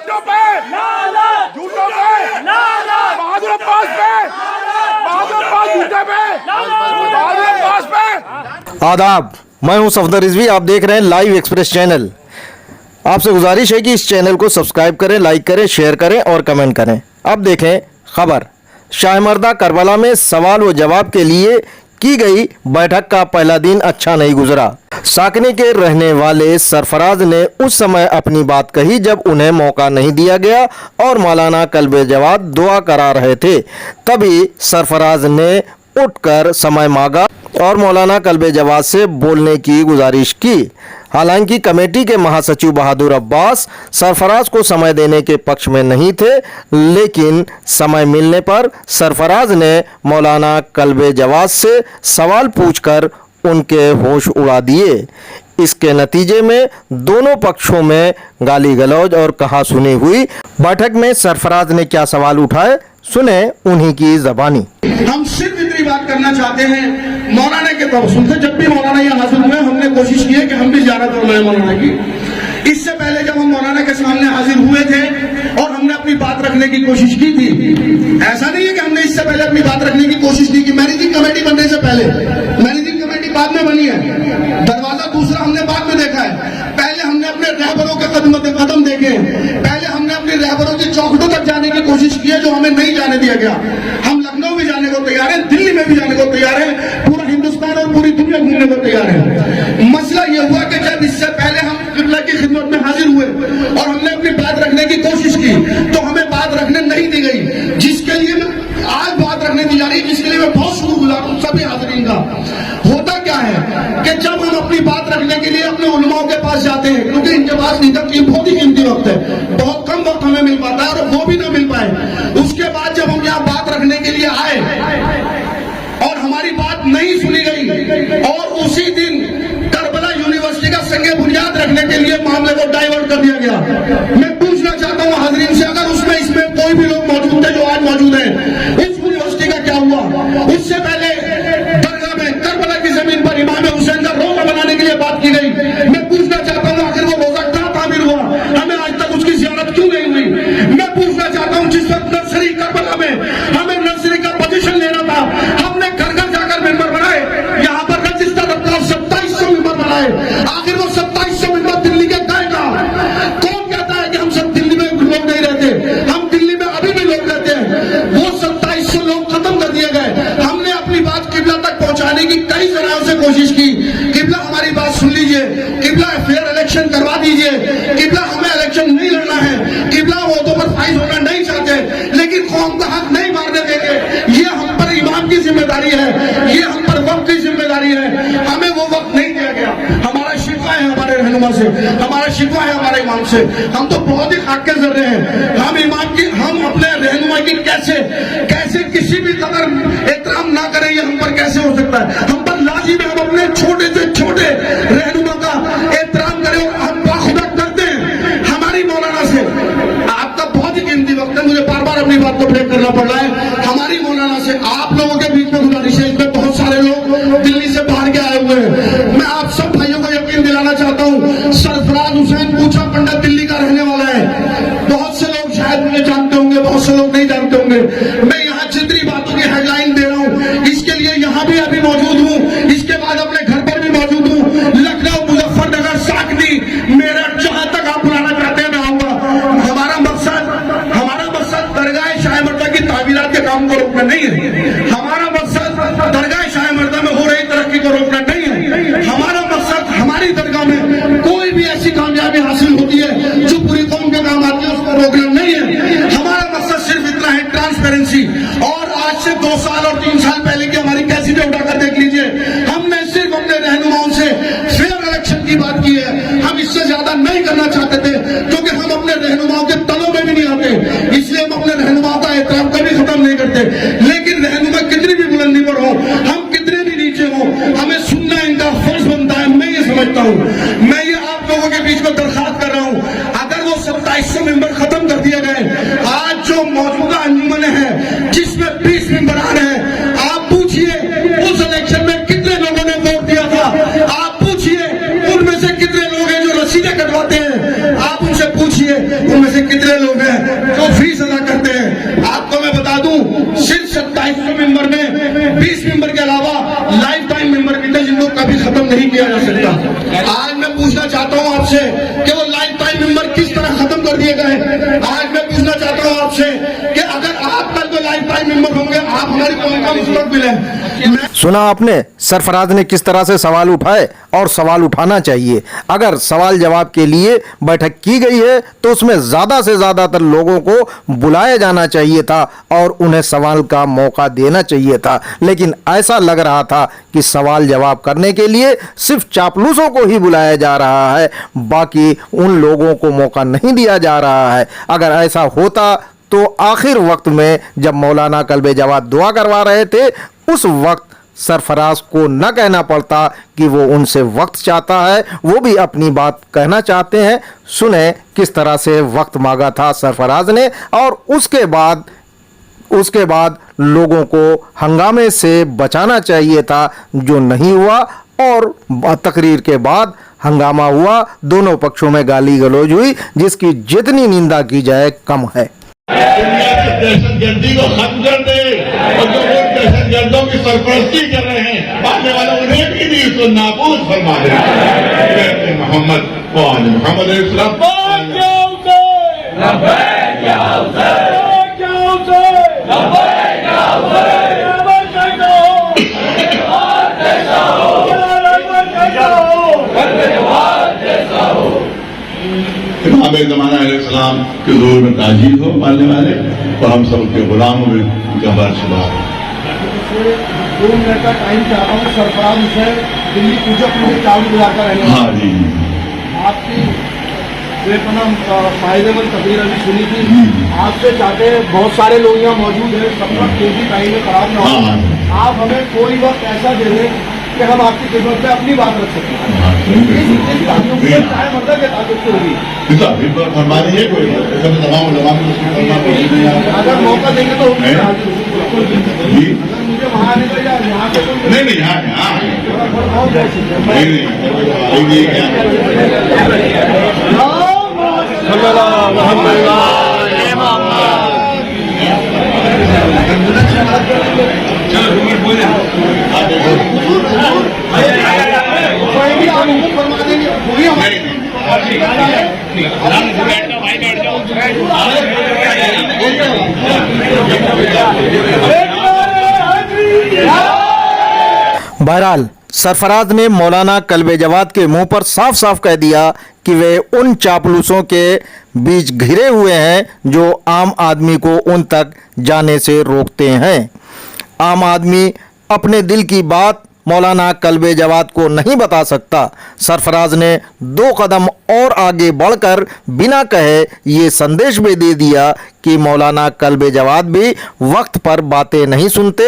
झूठों पे झूठों पे बहादुर अब्बास पे बहादुर अब्बास झूठे पे बहादुर अब्बास पे। आदाब, मैं हूं सफदर रिजवी। आप देख रहे हैं लाइव एक्सप्रेस चैनल। आपसे गुजारिश है कि इस चैनल को सब्सक्राइब करें, लाइक करें, शेयर करें और कमेंट करें। अब देखें खबर। शाहमर्दा करबला में सवाल व जवाब के लिए की गई बैठक का पहला दिन अच्छा नहीं गुजरा। साकनी के रहने वाले सरफराज ने उस समय अपनी बात कही जब उन्हें मौका नहीं दिया गया और मौलाना कल्बे जवाद दुआ करा रहे थे। तभी सरफराज ने उठकर समय मांगा और मौलाना कल्बे जवाद से बोलने की गुजारिश की। हालांकि कमेटी के महासचिव बहादुर अब्बास सरफराज को समय देने के पक्ष में नहीं थे, लेकिन समय मिलने पर सरफराज ने मौलाना कल्बे जवाद से सवाल पूछकर उनके होश उड़ा दिए। इसके नतीजे में दोनों पक्षों में गाली गलौज और कहासुनी हुई। बैठक में सरफराज ने क्या सवाल उठाए, सुने उन्हीं की जबानी। हम सिर्फ इतनी बात करना चाहते हैं, मौलाना के तवसुल से जब भी मौलाना यहाँ हाजिर हुए हमने कोशिश की है कि हम भी ज़्यादा फरमाएं मौलाना की। इससे पहले जब हम मौलाना के सामने हाजिर हुए थे और हमने अपनी बात रखने की कोशिश की थी, ऐसा नहीं है कि हमने इससे पहले अपनी बात रखने की कोशिश नहीं की। मैनेजिंग कमेटी बनने से पहले, मैनेजिंग कमेटी बाद में बनी है, दरवाजा दूसरा हमने बाद में देखा है। पहले हमने अपने रहबरों के कदम देखे, पहले हमने अपने रहबरों की चौखटों तक जाने की कोशिश की है जो हमें नहीं जाने दिया गया। हम लखनऊ भी जाने को तैयार है, दिल्ली में भी जाने को तैयार है, पूरा हिंदुस्तान और पूरी दुनिया घूमने को तैयार है। मसला ये हुआ कि जब इससे पहले हम किबला की खिदमत में हाजिर हुए और हमने अपनी बात रखने की कोशिश की तो हमें बात रखने नहीं दी गई, जिसके लिए आज बात रखने दी जा रही है, जिसके लिए मैं बहुत शुक्रगुजार हूं सभी हाजिरीन का। होता क्या है कि जब हम अपनी बात रखने के लिए अपने उलमाओं के पास जाते हैं, क्योंकि इनके पास बहुत ही कीमती वक्त है, बहुत कम वक्त हमें मिल पाता है और वो भी ना मिल पाए, उसके बाद जब हम यहाँ बात रखने के लिए आए और हमारी बात नहीं सुनी गई और उसी दिन करबला यूनिवर्सिटी का संगे बुनियाद रखने के लिए मामले को डाइवर्ट कर दिया गया। मैं पूछना चाहता हूँ हाजिरीन से, अगर उसमें इसमें कोई भी लोग मौजूद थे जो आज मौजूद हैं, इस यूनिवर्सिटी का क्या हुआ? उससे पहले दरगाह में करबला की जमीन पर इमाम हुसैन का रोजा बनाने के लिए बात की गई। मैं पूछना चाहता हूँ आखिर वो रोजा कहाँ तामीर हुआ? हमें आज तक उसकी जियारत क्यों नहीं हुई? मैं पूछना चाहता हूँ जिस वक्त नर्सरी करबला में हमें नर्सरी का पोजीशन लेना था, हमने घर घर जाकर मेंबर बनाए, यहाँ पर रजिस्टर अपना 2700 मेंबर बनाए, आखिर वो 2700 मेंबर दिल्ली के गए कहाँ? कौन कहता है कि हम सब दिल्ली में लोग नहीं रहते? हम दिल्ली में अभी भी लोग रहते हैं। वो 2700 लोग खत्म कर दिए गए। हमने अपनी बात किबला तक पहुंचाने की कई जरायों से कोशिश की। किबला हमारी बात सुन लीजिए, किबला फेयर इलेक्शन करवा दीजिए, किबला हमें इलेक्शन नहीं लड़ना है, किबला वो तो पर फाइज होना नहीं चाहते, लेकिन कौम का हक नहीं मारने देंगे। ये हम पर इमाम की जिम्मेदारी है, ये हम पर वक्त की जिम्मेदारी है। हमें वो वक्त नहीं दिया गया। हमारा शिकवा है हमारे रहनुमा से, हमारा शिकवा है हमारे इमाम से। हम तो बहुत ही खाक के जर्रे हैं। हम इमाम की, हम अपने रहनुमा की कैसे किसी भी कदर एहतराम ना करें, ये हम पर कैसे हो सकता है? हम पर लाजिम है हम अपने छोटे से छोटे रहनुमा का एहतराम करें और हम बाखुदा करते हैं हमारी मौलाना से। आपका बहुत ही कीमती वक्त है, मुझे बार बार अपनी बात को ब्रेक करना पड़ रहा है। हमारी मौलाना से आप लोगों के बीच में गुजारिश है, इसमें बहुत सारे लोग दिल्ली से बाहर के आए हुए हैं, मैं आप सब भाइयों को यकीन दिलाना चाहता हूँ, सरफराज हुसैन पूछा पंडित दिल्ली का रहने वाला है। बहुत से लोग शायद मुझे जानते होंगे, बहुत से लोग नहीं जानते होंगे। मैं यहाँ जितनी बातों की हेडलाइन दे रहा हूँ, इसके लिए यहाँ भी अभी मौजूद हूँ, इसके बाद अपने घर पर भी मौजूद हूँ। लखनऊ, मुजफ्फरनगर, साकनी, मेरठ, जहां तक आप बुलाना चाहते हैं मैं आऊंगा। हमारा मकसद दरगाह शाहमर्दा की तामीरात के काम पूछिए उनमें से कितने लोग हैं जो फीस अदा करते हैं। आपको मैं बता दूं, सिर्फ 2700 मेंबर में 20 मेंबर के अलावा लाइफ टाइम मेंबर भी थे जिनको कभी खत्म नहीं किया जा सकता। आज मैं पूछना चाहता हूं आपसे कि वो लाइफ टाइम मेंबर किस तरह खत्म कर दिए गए। आज मैं पूछना चाहता हूं आपसे कि अगर आप कल को लाइफ टाइम मेंबर होंगे, आप हमारी कौन का मुस्तकबिल है। सुना आपने सरफराज ने किस तरह से सवाल उठाए और सवाल उठाना चाहिए। अगर सवाल जवाब के लिए बैठक की गई है तो उसमें ज्यादा से ज्यादातर लोगों को बुलाया जाना चाहिए था और उन्हें सवाल का मौका देना चाहिए था। लेकिन ऐसा लग रहा था कि सवाल जवाब करने के लिए सिर्फ चापलूसों को ही बुलाया जा रहा है, बाकी उन लोगों को मौका नहीं दिया जा रहा है। अगर ऐसा होता तो आखिर वक्त में जब मौलाना कल्बे जवाद दुआ करवा रहे थे उस वक्त सरफराज को न कहना पड़ता कि वो उनसे वक्त चाहता है, वो भी अपनी बात कहना चाहते हैं। सुने किस तरह से वक्त मांगा था सरफराज ने और उसके बाद लोगों को हंगामे से बचाना चाहिए था, जो नहीं हुआ। और तकरीर के बाद हंगामा हुआ, दोनों पक्षों में गाली गलौज हुई, जिसकी जितनी निंदा की जाए कम है। दहशतगर्दी को खत्म कर दे और जो लोग दहशतगर्दों की सरपरस्ती कर रहे हैं, बांटने वाला उन्हें भी नहीं, उसको नाबूद फरमा दे। मोहम्मद इमाम ज़माना अलैहिस्सलाम के ज़ोर में ताजील हो मानने वाले और हम सब के गुलामों में उनका बादशाह। 2 मिनट का टाइम चाहता हूँ। सरफराज से दिल्ली पूजा पूरे चालू बुलाकर रहेंगे। हाँ जी, आपकी फायदेमंद तकरीर अभी सुनी थी। आपसे चाहते हैं, बहुत सारे लोग यहाँ मौजूद हैं, सबका तेजी टाइम में खराब ना हो। आप हमें कोई वक्त ऐसा दे दें कि हम आपकी खिदमत में अपनी बात रख सकें। अगर मौका देंगे तो मुझे वहाँ आने का यहाँ से नहीं बहरहाल सरफराज ने मौलाना कल्बे जवाद के मुंह पर साफ साफ कह दिया कि वे उन चापलूसों के बीच घिरे हुए हैं जो आम आदमी को उन तक जाने से रोकते हैं। आम आदमी अपने दिल की बात मौलाना कल्बे जवाद को नहीं बता सकता। सरफराज ने 2 कदम और आगे बढ़कर बिना कहे ये संदेश भी दे दिया कि मौलाना कल्बे जवाद भी वक्त पर बातें नहीं सुनते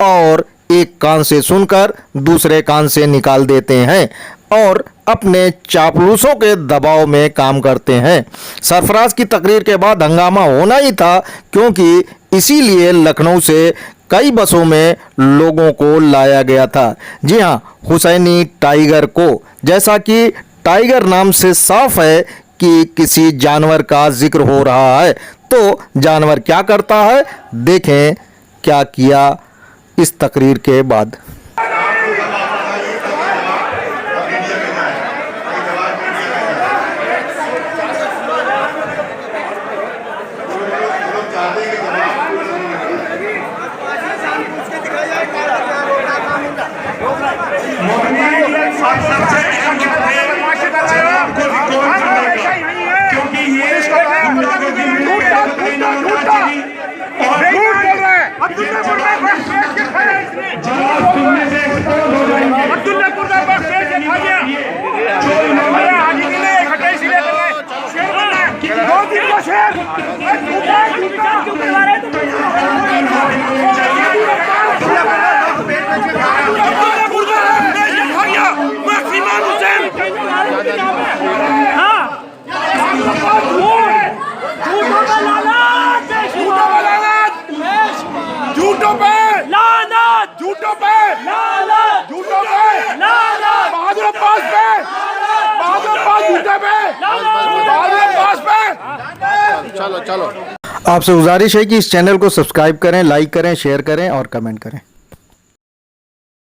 और एक कान से सुनकर दूसरे कान से निकाल देते हैं और अपने चापलूसों के दबाव में काम करते हैं। सरफराज की तकरीर के बाद हंगामा होना ही था, क्योंकि इसीलिए लखनऊ से कई बसों में लोगों को लाया गया था। जी हाँ, हुसैनी टाइगर को, जैसा कि टाइगर नाम से साफ है कि किसी जानवर का जिक्र हो रहा है। तो जानवर क्या करता है, देखें क्या किया इस तकरीर के बाद। झूठों पे लानत, झूठों पे लानत, झूठों पे लानत, बहादुर अब्बास पे, बहादुर अब्बास झूठे पे, बहादुर अब्बास पे आपसे गुजारिश है कि इस चैनल को सब्सक्राइब करें, लाइक करें, शेयर करें और कमेंट करें।